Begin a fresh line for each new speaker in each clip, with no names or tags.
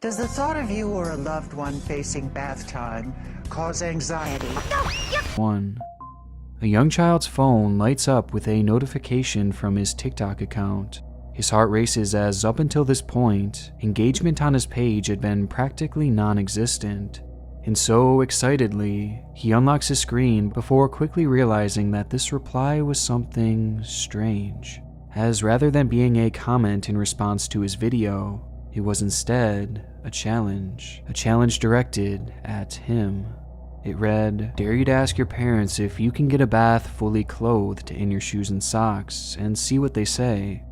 Does the thought of you or a loved one facing bath time cause anxiety?
1. A young child's phone lights up with a notification from his TikTok account. His heart races as up until this point, engagement on his page had been practically non-existent. And so, excitedly, he unlocks his screen before quickly realizing that this reply was something strange, as rather than being a comment in response to his video, it was instead a challenge directed at him. It read, "Dare you to ask your parents if you can get a bath fully clothed in your shoes and socks and see what they say."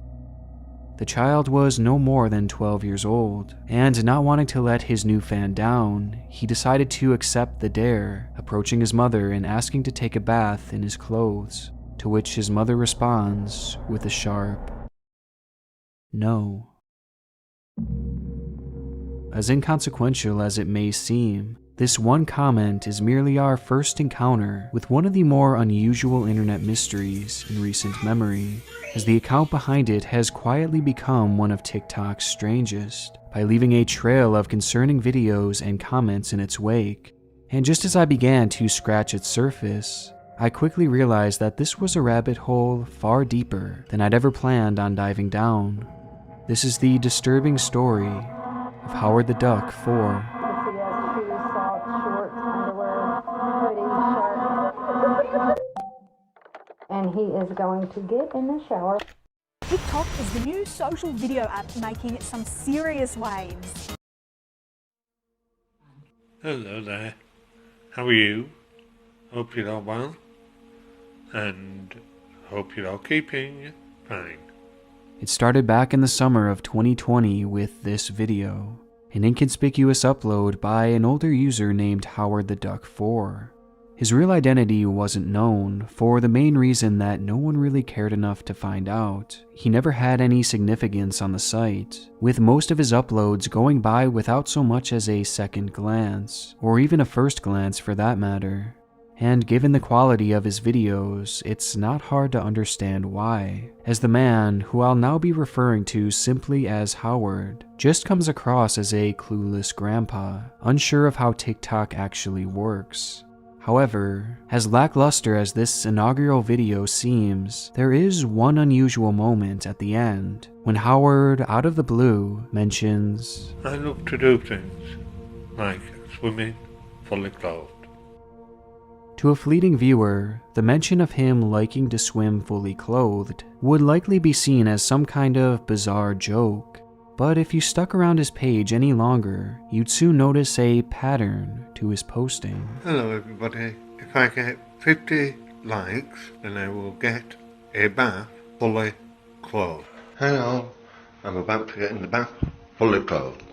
The child was no more than 12 years old, and not wanting to let his new fan down, he decided to accept the dare, approaching his mother and asking to take a bath in his clothes, to which his mother responds with a sharp no. As inconsequential as it may seem, this one comment is merely our first encounter with one of the more unusual internet mysteries in recent memory, as the account behind it has quietly become one of TikTok's strangest, by leaving a trail of concerning videos and comments in its wake. And just as I began to scratch its surface, I quickly realized that this was a rabbit hole far deeper than I'd ever planned on diving down. This is the disturbing story of Howard the Duck 4.
And he is going to get in the shower.
TikTok is the new social video app making some serious waves.
Hello there. How are you? Hope you're all well. And hope you're all keeping fine.
It started back in the summer of 2020 with this video, an inconspicuous upload by an older user named Howard the Duck 4. His real identity wasn't known for the main reason that no one really cared enough to find out. He never had any significance on the site, with most of his uploads going by without so much as a second glance, or even a first glance for that matter. And given the quality of his videos, it's not hard to understand why, as the man, who I'll now be referring to simply as Howard, just comes across as a clueless grandpa, unsure of how TikTok actually works. However, as lackluster as this inaugural video seems, there is one unusual moment at the end, when Howard, out of the blue, mentions,
I love to do things, like swimming fully clothed.
To a fleeting viewer, the mention of him liking to swim fully clothed would likely be seen as some kind of bizarre joke. But if you stuck around his page any longer, you'd soon notice a pattern to his posting.
Hello everybody. If I get 50 likes, then I will get a bath fully clothed. Hello. I'm about to get in the bath fully clothed.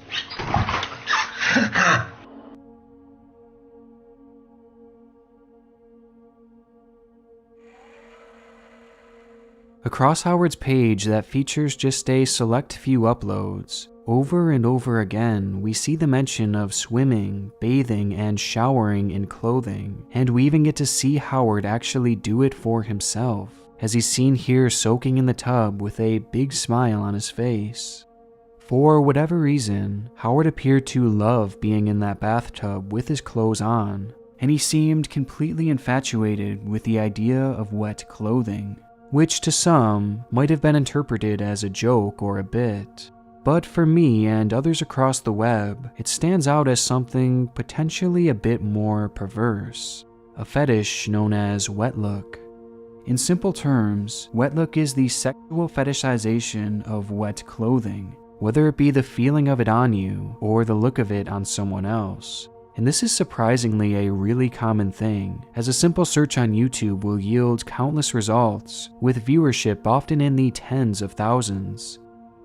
Across Howard's page that features just a select few uploads, over and over again we see the mention of swimming, bathing, and showering in clothing, and we even get to see Howard actually do it for himself, as he's seen here soaking in the tub with a big smile on his face. For whatever reason, Howard appeared to love being in that bathtub with his clothes on, and he seemed completely infatuated with the idea of wet clothing, which to some might have been interpreted as a joke or a bit. But for me and others across the web, it stands out as something potentially a bit more perverse, a fetish known as wet look. In simple terms, wet look is the sexual fetishization of wet clothing, whether it be the feeling of it on you or the look of it on someone else. And this is surprisingly a really common thing, as a simple search on YouTube will yield countless results, with viewership often in the tens of thousands,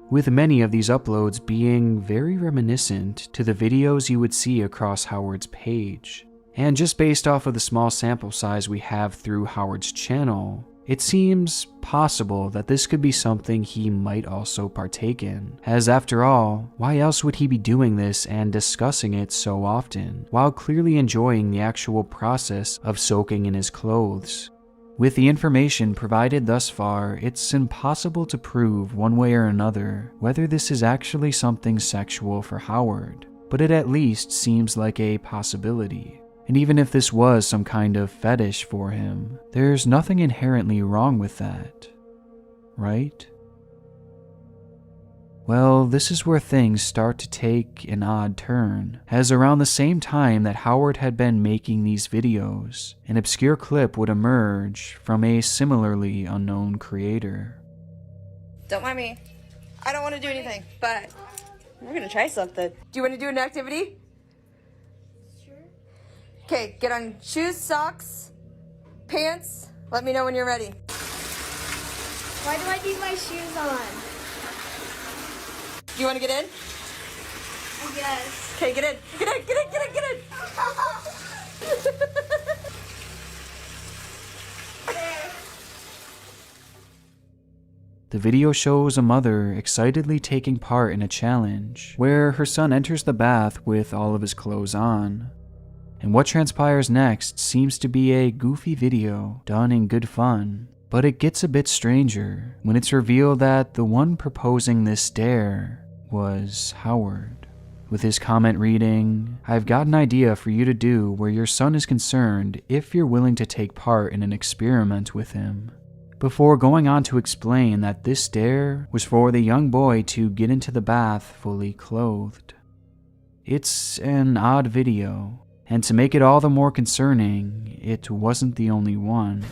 with many of these uploads being very reminiscent to the videos you would see across Howard's page. And just based off of the small sample size we have through Howard's channel, it seems possible that this could be something he might also partake in, as after all, why else would he be doing this and discussing it so often, while clearly enjoying the actual process of soaking in his clothes? With the information provided thus far, it's impossible to prove one way or another whether this is actually something sexual for Howard, but it at least seems like a possibility. And even if this was some kind of fetish for him, there's nothing inherently wrong with that, right? Well, this is where things start to take an odd turn, as around the same time that Howard had been making these videos, an obscure clip would emerge from a similarly unknown creator.
Don't mind me. I don't want to do anything, but we're gonna try something. Do you want to do an activity? Sure. Okay, get on shoes, socks, pants. Let me know when you're ready.
Why do I need my shoes on?
Do you want to get in?
I guess.
Okay, get in. Get in, get in, get in, get in.
The video shows a mother excitedly taking part in a challenge where her son enters the bath with all of his clothes on. And what transpires next seems to be a goofy video done in good fun, but it gets a bit stranger when it's revealed that the one proposing this dare was Howard, with his comment reading, "I've got an idea for you to do where your son is concerned if you're willing to take part in an experiment with him," before going on to explain that this dare was for the young boy to get into the bath fully clothed. It's an odd video, and to make it all the more concerning, it wasn't the only one.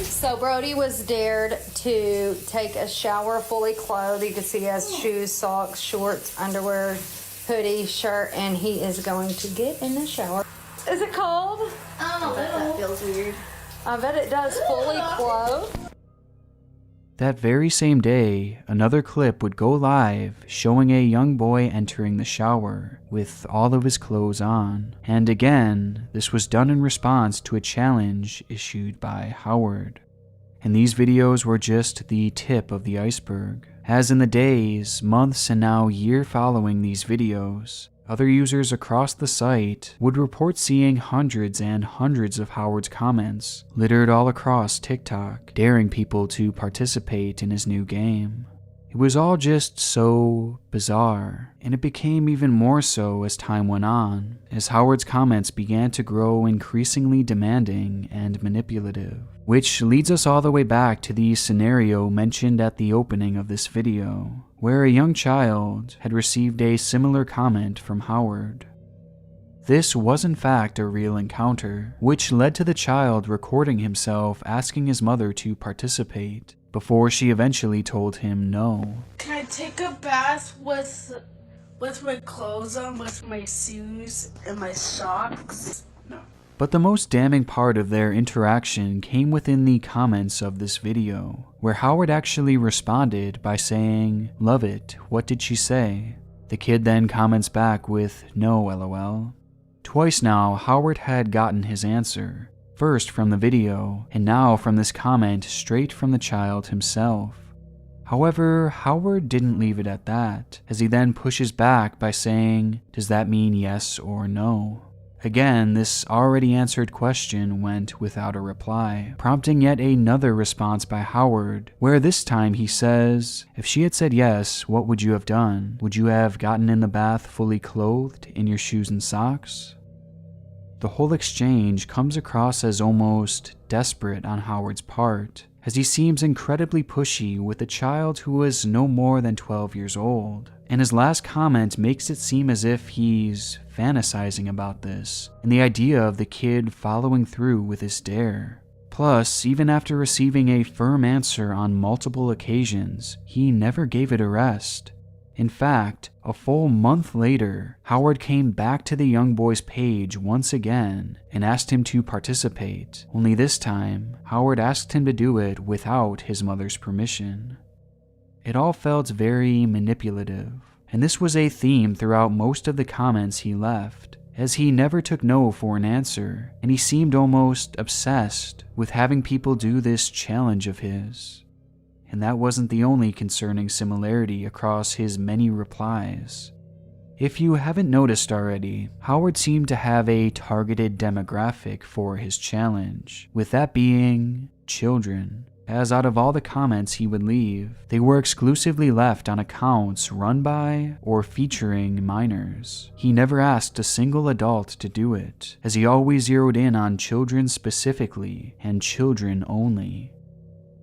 So Brody was dared to take a shower fully clothed. You can see he has shoes, socks, shorts, underwear, hoodie, shirt, and he is going to get in the shower. Is it cold?
Oh, that feels weird.
I bet it does, fully clothed.
That very same day, another clip would go live showing a young boy entering the shower with all of his clothes on. And again, this was done in response to a challenge issued by Howard. And these videos were just the tip of the iceberg, as in the days, months, and now year following these videos, other users across the site would report seeing hundreds and hundreds of Howard's comments littered all across TikTok, daring people to participate in his new game. It was all just so bizarre, and it became even more so as time went on, as Howard's comments began to grow increasingly demanding and manipulative. Which leads us all the way back to the scenario mentioned at the opening of this video, where a young child had received a similar comment from Howard. This was in fact a real encounter, which led to the child recording himself asking his mother to participate, before she eventually told him no.
Can I take a bath with my clothes on, with my shoes and my socks? No.
But the most damning part of their interaction came within the comments of this video, where Howard actually responded by saying, "Love it, what did she say?" The kid then comments back with, "No, lol." Twice now, Howard had gotten his answer, first from the video, and now from this comment straight from the child himself. However, Howard didn't leave it at that, as he then pushes back by saying, "Does that mean yes or no?" Again, this already answered question went without a reply, prompting yet another response by Howard, where this time he says, "If she had said yes, what would you have done? Would you have gotten in the bath fully clothed, in your shoes and socks?" The whole exchange comes across as almost desperate on Howard's part, as he seems incredibly pushy with a child who is no more than 12 years old, and his last comment makes it seem as if he's fantasizing about this, and the idea of the kid following through with his dare. Plus, even after receiving a firm answer on multiple occasions, he never gave it a rest. In fact, a full month later, Howard came back to the young boy's page once again and asked him to participate, only this time, Howard asked him to do it without his mother's permission. It all felt very manipulative, and this was a theme throughout most of the comments he left, as he never took no for an answer, and he seemed almost obsessed with having people do this challenge of his. And that wasn't the only concerning similarity across his many replies. If you haven't noticed already, Howard seemed to have a targeted demographic for his challenge, with that being children. As out of all the comments he would leave, they were exclusively left on accounts run by or featuring minors. He never asked a single adult to do it, as he always zeroed in on children specifically and children only.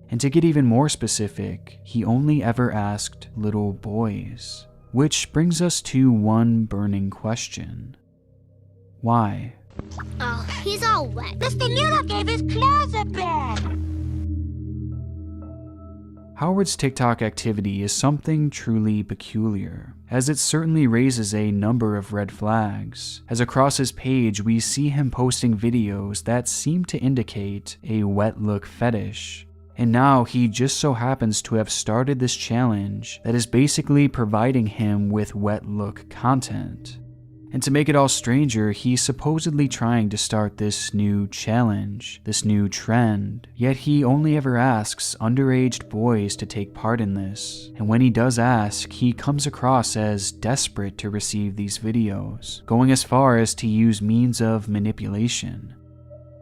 And to get even more specific, he only ever asked little boys. Which brings us to one burning question. Why?
Oh, he's all wet. Mr. Noodle gave his clothes a bed.
Howard's TikTok activity is something truly peculiar, as it certainly raises a number of red flags, as across his page we see him posting videos that seem to indicate a wet look fetish. And now he just so happens to have started this challenge that is basically providing him with wet look content. And to make it all stranger, he's supposedly trying to start this new challenge, this new trend, yet he only ever asks underage boys to take part in this. And when he does ask, he comes across as desperate to receive these videos, going as far as to use means of manipulation.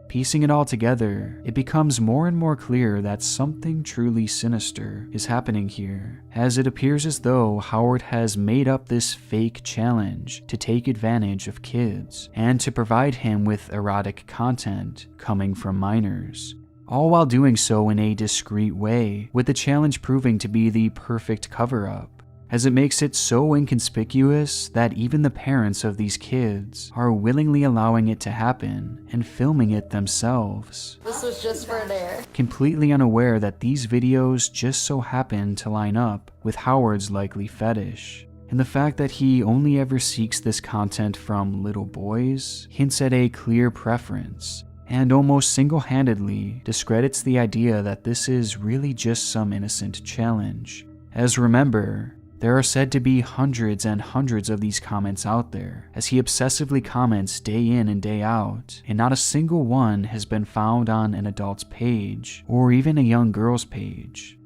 Piecing it all together, it becomes more and more clear that something truly sinister is happening here, as it appears as though Howard has made up this fake challenge to take advantage of kids and to provide him with erotic content coming from minors, all while doing so in a discreet way, with the challenge proving to be the perfect cover-up, as it makes it so inconspicuous that even the parents of these kids are willingly allowing it to happen and filming it themselves.
This was just for a dare.
Completely unaware that these videos just so happen to line up with Howard's likely fetish. And the fact that he only ever seeks this content from little boys hints at a clear preference, and almost single-handedly discredits the idea that this is really just some innocent challenge. As remember, there are said to be hundreds and hundreds of these comments out there, as he obsessively comments day in and day out, and not a single one has been found on an adult's page, or even a young girl's page.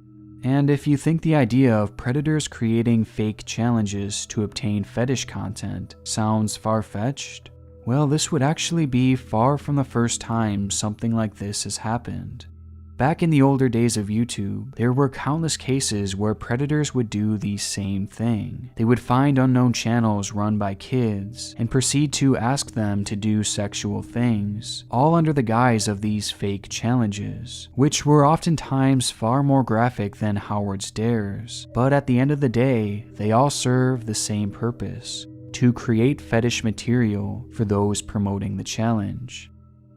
And if you think the idea of predators creating fake challenges to obtain fetish content sounds far-fetched, well, this would actually be far from the first time something like this has happened. Back in the older days of YouTube, there were countless cases where predators would do the same thing. They would find unknown channels run by kids and proceed to ask them to do sexual things, all under the guise of these fake challenges, which were oftentimes far more graphic than Howard's dares. But at the end of the day, they all serve the same purpose: to create fetish material for those promoting the challenge.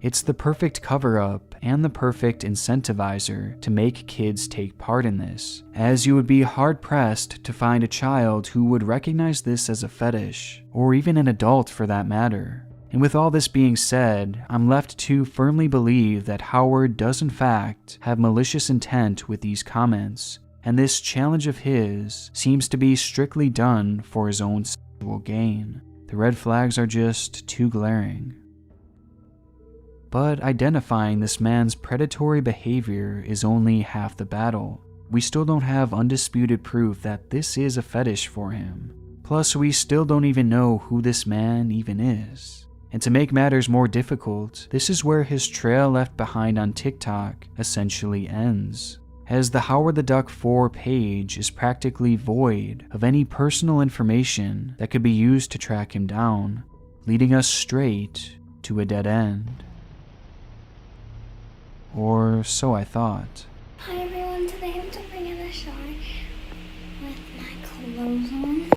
It's the perfect cover-up and the perfect incentivizer to make kids take part in this, as you would be hard-pressed to find a child who would recognize this as a fetish, or even an adult for that matter. And with all this being said, I'm left to firmly believe that Howard does in fact have malicious intent with these comments, and this challenge of his seems to be strictly done for his own sexual gain. The red flags are just too glaring. But identifying this man's predatory behavior is only half the battle. We still don't have undisputed proof that this is a fetish for him. Plus, we still don't even know who this man even is. And to make matters more difficult, this is where his trail left behind on TikTok essentially ends, as the Howard the Duck 4 page is practically void of any personal information that could be used to track him down, leading us straight to a dead end. Or so I thought.
Hi everyone, today I'm jumping in the shower with my clothes on.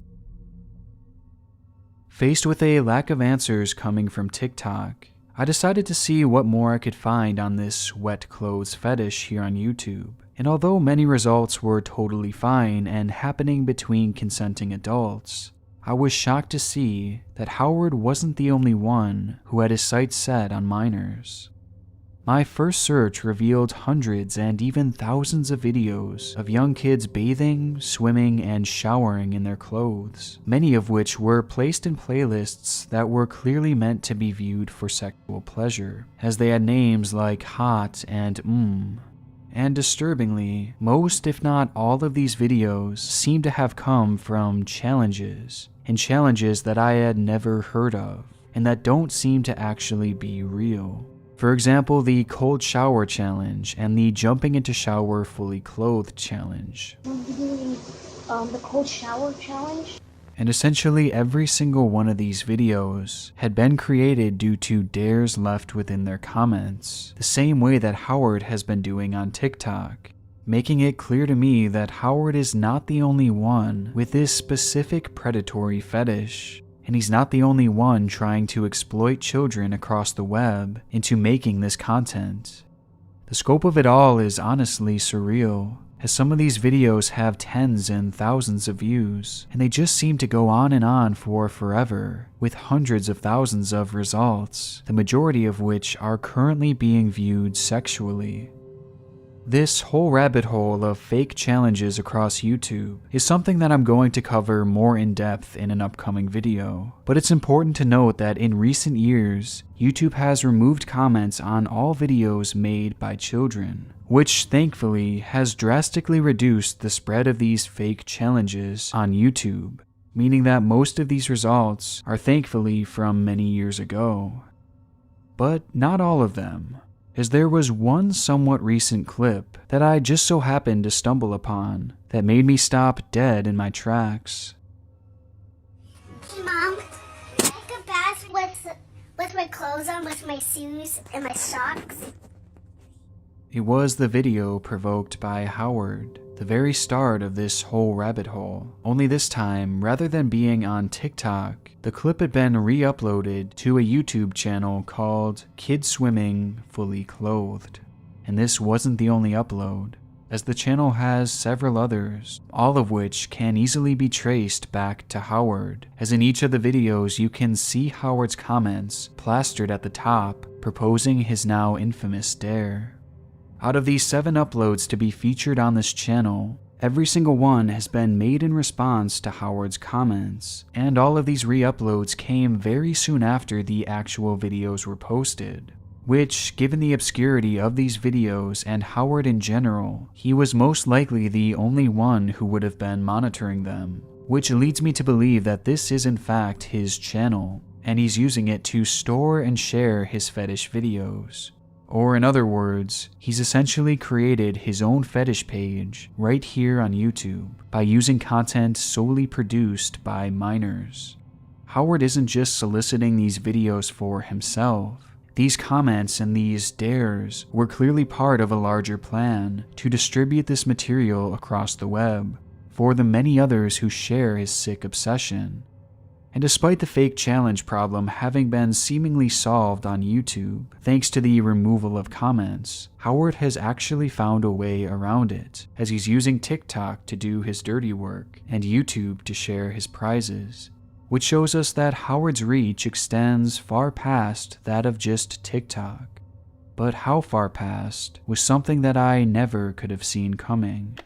Faced with a lack of answers coming from TikTok, I decided to see what more I could find on this wet clothes fetish here on YouTube. And although many results were totally fine and happening between consenting adults, I was shocked to see that Howard wasn't the only one who had his sights set on minors. My first search revealed hundreds and even thousands of videos of young kids bathing, swimming, and showering in their clothes, many of which were placed in playlists that were clearly meant to be viewed for sexual pleasure, as they had names like Hot and And disturbingly, most if not all of these videos seem to have come from challenges, and challenges that I had never heard of, and that don't seem to actually be real. For example, the cold shower challenge and the jumping into shower fully clothed challenge.
We'll be doing the cold shower challenge.
And essentially every single one of these videos had been created due to dares left within their comments, the same way that Howard has been doing on TikTok, making it clear to me that Howard is not the only one with this specific predatory fetish. And he's not the only one trying to exploit children across the web into making this content. The scope of it all is honestly surreal, as some of these videos have tens and thousands of views, and they just seem to go on for forever, with hundreds of thousands of results, the majority of which are currently being viewed sexually. This whole rabbit hole of fake challenges across YouTube is something that I'm going to cover more in depth in an upcoming video, but it's important to note that in recent years, YouTube has removed comments on all videos made by children, which thankfully has drastically reduced the spread of these fake challenges on YouTube, meaning that most of these results are thankfully from many years ago. But not all of them, as there was one somewhat recent clip that I just so happened to stumble upon that made me stop dead in my tracks.
Mom, take a bath with my clothes on, with my shoes and my socks.
It was the video provoked by Howard, the very start of this whole rabbit hole. Only this time, rather than being on TikTok, the clip had been re-uploaded to a YouTube channel called Kids Swimming Fully Clothed. And this wasn't the only upload, as the channel has several others, all of which can easily be traced back to Howard, as in each of the videos you can see Howard's comments plastered at the top, proposing his now infamous dare. Out of these 7 uploads to be featured on this channel, every single one has been made in response to Howard's comments, and all of these re-uploads came very soon after the actual videos were posted, which, given the obscurity of these videos and Howard in general, he was most likely the only one who would have been monitoring them, which leads me to believe that this is in fact his channel, and he's using it to store and share his fetish videos. Or in other words, he's essentially created his own fetish page right here on YouTube by using content solely produced by minors. Howard isn't just soliciting these videos for himself. These comments and these dares were clearly part of a larger plan to distribute this material across the web for the many others who share his sick obsession. And despite the fake challenge problem having been seemingly solved on YouTube, thanks to the removal of comments, Howard has actually found a way around it, as he's using TikTok to do his dirty work and YouTube to share his prizes, which shows us that Howard's reach extends far past that of just TikTok. But how far past was something that I never could have seen coming.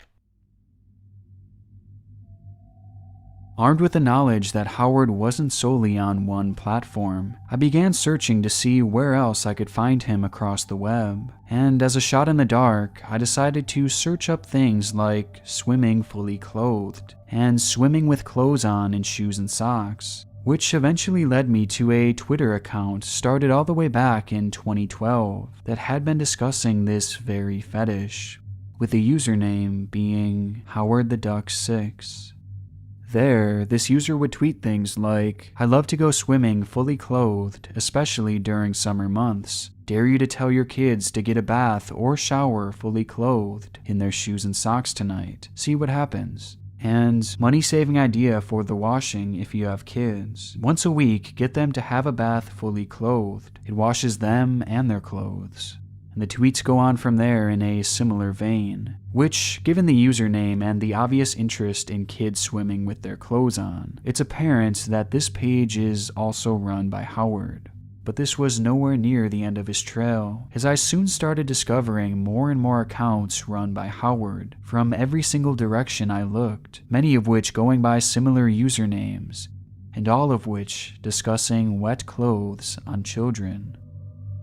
Armed with the knowledge that Howard wasn't solely on one platform, I began searching to see where else I could find him across the web, and as a shot in the dark, I decided to search up things like swimming fully clothed, and swimming with clothes on and shoes and socks, which eventually led me to a Twitter account started all the way back in 2012 that had been discussing this very fetish, with the username being HowardTheDuck6. There, this user would tweet things like, "I love to go swimming fully clothed, especially during summer months. Dare you to tell your kids to get a bath or shower fully clothed in their shoes and socks tonight. See what happens." And money-saving idea for the washing if you have kids. Once a week, get them to have a bath fully clothed. It washes them and their clothes. And the tweets go on from there in a similar vein, which, given the username and the obvious interest in kids swimming with their clothes on, it's apparent that this page is also run by Howard. But this was nowhere near the end of his trail, as I soon started discovering more and more accounts run by Howard from every single direction I looked, many of which going by similar usernames, and all of which discussing wet clothes on children.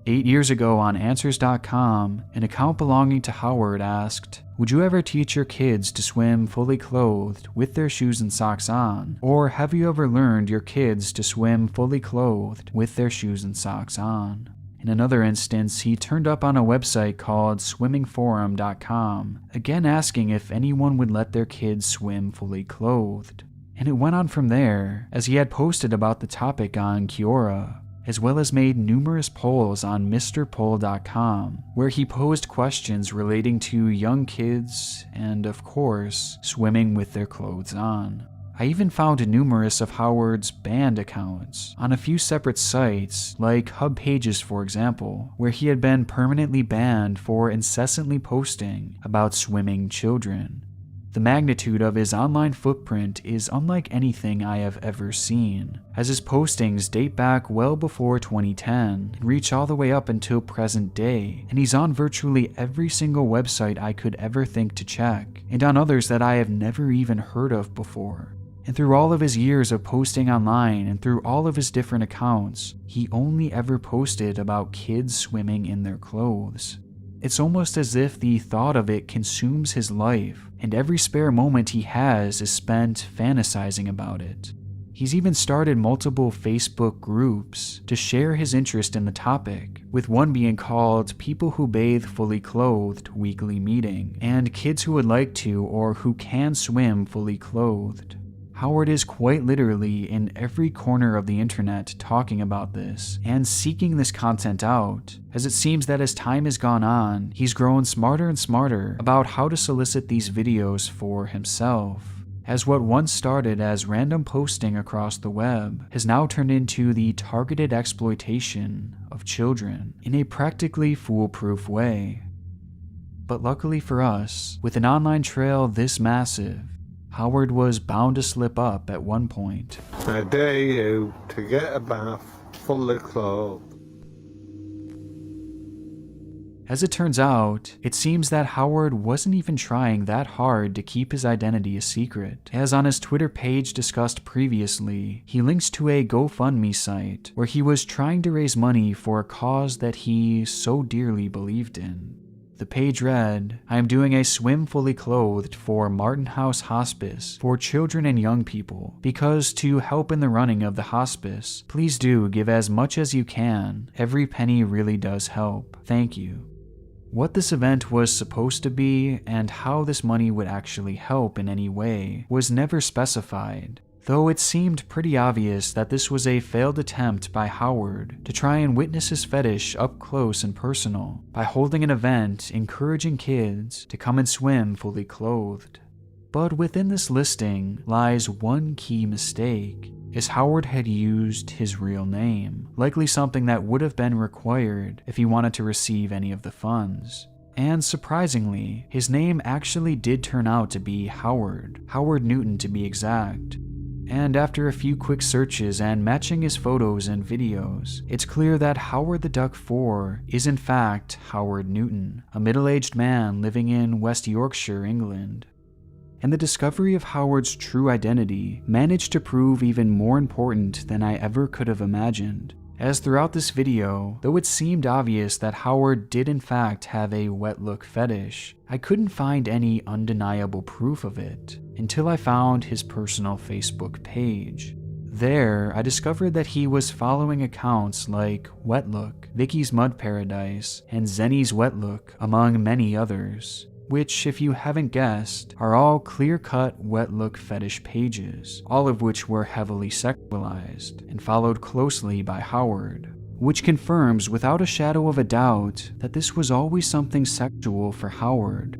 8 years ago on Answers.com, an account belonging to Howard asked, "Would you ever teach your kids to swim fully clothed with their shoes and socks on? Or have you ever learned your kids to swim fully clothed with their shoes and socks on?" In another instance, he turned up on a website called swimmingforum.com, again asking if anyone would let their kids swim fully clothed. And it went on from there, as he had posted about the topic on Quora, as well as made numerous polls on MrPoll.com, where he posed questions relating to young kids and, of course, swimming with their clothes on. I even found numerous of Howard's banned accounts on a few separate sites, like Hub Pages for example, where he had been permanently banned for incessantly posting about swimming children. The magnitude of his online footprint is unlike anything I have ever seen, as his postings date back well before 2010 and reach all the way up until present day, and he's on virtually every single website I could ever think to check, and on others that I have never even heard of before. And through all of his years of posting online and through all of his different accounts, he only ever posted about kids swimming in their clothes. It's almost as if the thought of it consumes his life, and every spare moment he has is spent fantasizing about it. He's even started multiple Facebook groups to share his interest in the topic, with one being called People Who Bathe Fully Clothed Weekly Meeting, and Kids Who Would Like to or Who Can Swim Fully Clothed. Howard is quite literally in every corner of the internet talking about this and seeking this content out, as it seems that as time has gone on, he's grown smarter and smarter about how to solicit these videos for himself, as what once started as random posting across the web has now turned into the targeted exploitation of children in a practically foolproof way. But luckily for us, with an online trail this massive, Howard was bound to slip up at one point.
I dare you to get a bath fully clothed.
As it turns out, it seems that Howard wasn't even trying that hard to keep his identity a secret, as on his Twitter page discussed previously, he links to a GoFundMe site where he was trying to raise money for a cause that he so dearly believed in. The page read, "I am doing a swim fully clothed for Martin House Hospice for children and young people, because to help in the running of the hospice, please do give as much as you can. Every penny really does help. Thank you." What this event was supposed to be and how this money would actually help in any way was never specified, though it seemed pretty obvious that this was a failed attempt by Howard to try and witness his fetish up close and personal by holding an event encouraging kids to come and swim fully clothed. But within this listing lies one key mistake, as Howard had used his real name, likely something that would have been required if he wanted to receive any of the funds. And surprisingly, his name actually did turn out to be Howard Newton to be exact. And after a few quick searches and matching his photos and videos, it's clear that Howard the Duck 4 is in fact Howard Newton, a middle-aged man living in West Yorkshire, England. And the discovery of Howard's true identity managed to prove even more important than I ever could have imagined, as throughout this video, though it seemed obvious that Howard did in fact have a wet look fetish, I couldn't find any undeniable proof of it until I found his personal Facebook page. There, I discovered that he was following accounts like Wetlook, Vicky's Mud Paradise, and Zenny's Wetlook, among many others, which, if you haven't guessed, are all clear-cut wet look fetish pages, all of which were heavily sexualized and followed closely by Howard, which confirms without a shadow of a doubt that this was always something sexual for Howard.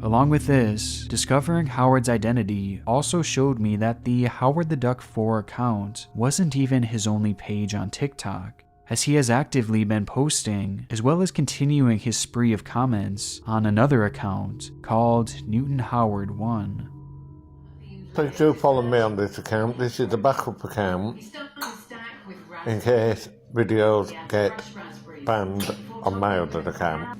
Along with this, discovering Howard's identity also showed me that the Howard the Duck 4 account wasn't even his only page on TikTok, as he has actively been posting, as well as continuing his spree of comments on another account called Newton Howard 1.
Please do follow me on this account. This is the backup account in case videos get banned on my other account.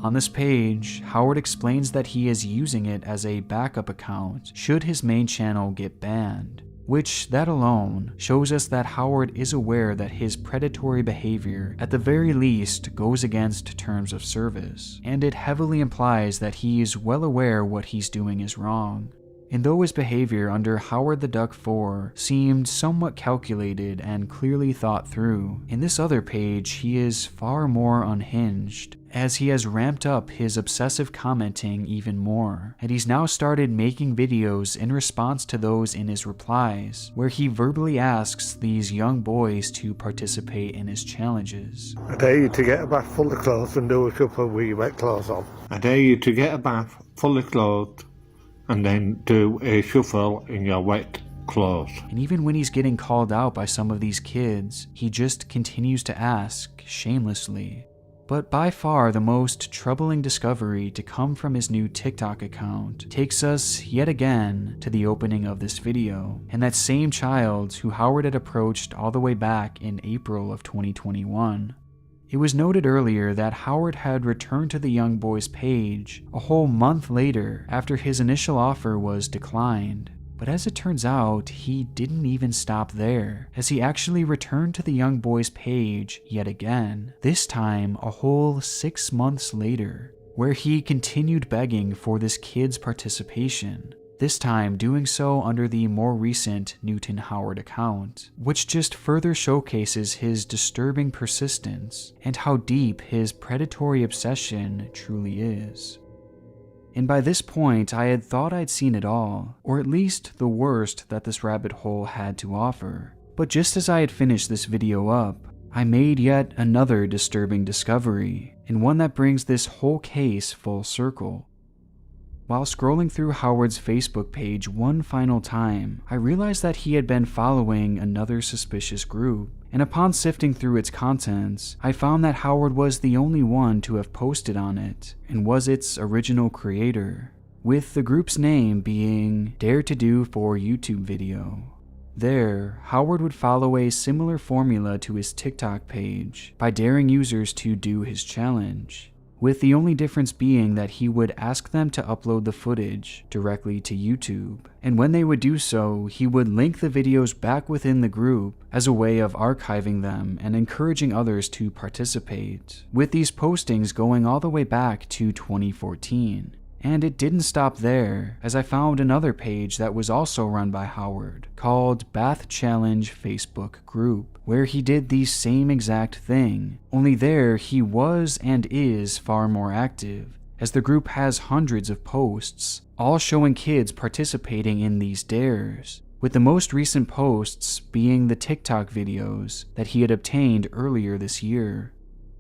On this page, Howard explains that he is using it as a backup account should his main channel get banned. which that alone shows us that Howard is aware that his predatory behavior at the very least goes against terms of service, and it heavily implies that he is well aware what he's doing is wrong. And though his behavior under Howard the Duck 4 seemed somewhat calculated and clearly thought through, in this other page he is far more unhinged, as he has ramped up his obsessive commenting even more, and he's now started making videos in response to those in his replies, where he verbally asks these young boys to participate in his challenges.
I dare you to get a bath full of clothes and do a shuffle with your wet clothes on. I dare you to get a bath full of clothes and then do a shuffle in your wet clothes.
And even when he's getting called out by some of these kids, he just continues to ask shamelessly. But by far the most troubling discovery to come from his new TikTok account takes us yet again to the opening of this video, and that same child who Howard had approached all the way back in April of 2021. It was noted earlier that Howard had returned to the young boy's page a whole month later after his initial offer was declined. But as it turns out, he didn't even stop there, as he actually returned to the young boy's page yet again, this time a whole 6 months later, where he continued begging for this kid's participation. This time doing so under the more recent Newton Howard account, which just further showcases his disturbing persistence and how deep his predatory obsession truly is. And by this point, I had thought I'd seen it all, or at least the worst that this rabbit hole had to offer. But just as I had finished this video up, I made yet another disturbing discovery, and one that brings this whole case full circle. While scrolling through Howard's Facebook page one final time, I realized that he had been following another suspicious group, and upon sifting through its contents, I found that Howard was the only one to have posted on it, and was its original creator, with the group's name being Dare to Do for YouTube Video. There, Howard would follow a similar formula to his TikTok page by daring users to do his challenge, with the only difference being that he would ask them to upload the footage directly to YouTube, and when they would do so, he would link the videos back within the group as a way of archiving them and encouraging others to participate, with these postings going all the way back to 2014. And it didn't stop there, as I found another page that was also run by Howard, called Bath Challenge Facebook Group, where he did the same exact thing, only there he was and is far more active, as the group has hundreds of posts, all showing kids participating in these dares, with the most recent posts being the TikTok videos that he had obtained earlier this year.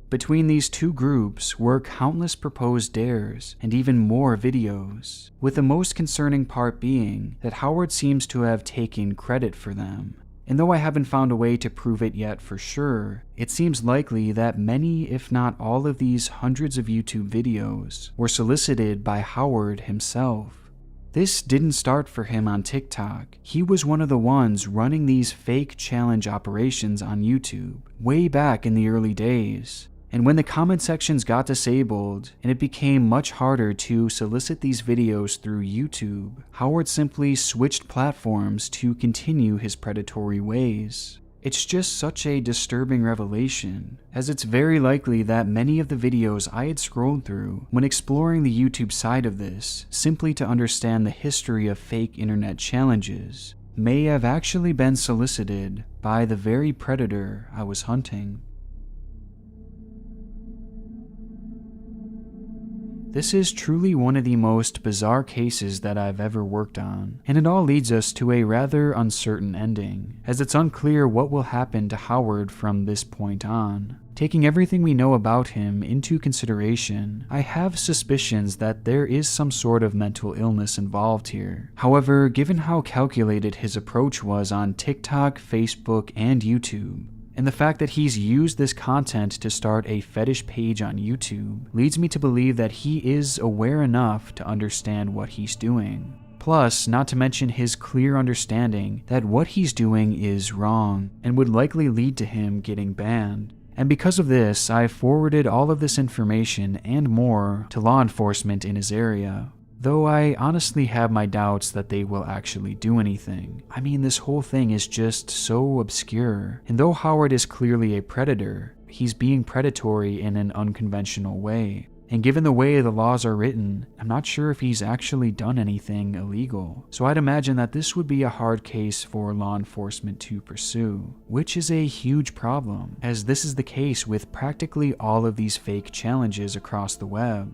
Between these two groups were countless proposed dares and even more videos, with the most concerning part being that Howard seems to have taken credit for them. And though I haven't found a way to prove it yet for sure, it seems likely that many, if not all of these hundreds of YouTube videos were solicited by Howard himself. This didn't start for him on TikTok. He was one of the ones running these fake challenge operations on YouTube way back in the early days. And when the comment sections got disabled and it became much harder to solicit these videos through YouTube, Howard simply switched platforms to continue his predatory ways. It's just such a disturbing revelation, as it's very likely that many of the videos I had scrolled through when exploring the YouTube side of this, simply to understand the history of fake internet challenges, may have actually been solicited by the very predator I was hunting. This is truly one of the most bizarre cases that I've ever worked on, and it all leads us to a rather uncertain ending, as it's unclear what will happen to Howard from this point on. Taking everything we know about him into consideration, I have suspicions that there is some sort of mental illness involved here. However, given how calculated his approach was on TikTok, Facebook, and YouTube, and the fact that he's used this content to start a fetish page on YouTube leads me to believe that he is aware enough to understand what he's doing. Plus, not to mention his clear understanding that what he's doing is wrong and would likely lead to him getting banned. And because of this, I forwarded all of this information and more to law enforcement in his area. Though I honestly have my doubts that they will actually do anything. I mean, this whole thing is just so obscure. And though Howard is clearly a predator, he's being predatory in an unconventional way. And given the way the laws are written, I'm not sure if he's actually done anything illegal. So I'd imagine that this would be a hard case for law enforcement to pursue, which is a huge problem, as this is the case with practically all of these fake challenges across the web.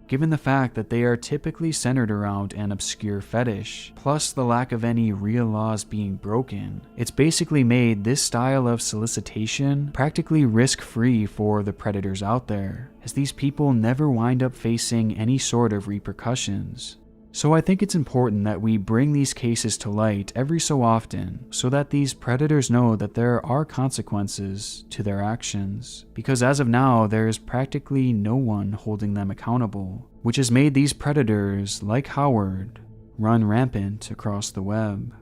Given the fact that they are typically centered around an obscure fetish, plus the lack of any real laws being broken, it's basically made this style of solicitation practically risk-free for the predators out there, as these people never wind up facing any sort of repercussions. So I think it's important that we bring these cases to light every so often so that these predators know that there are consequences to their actions, because as of now there is practically no one holding them accountable, which has made these predators, like Howard, run rampant across the web.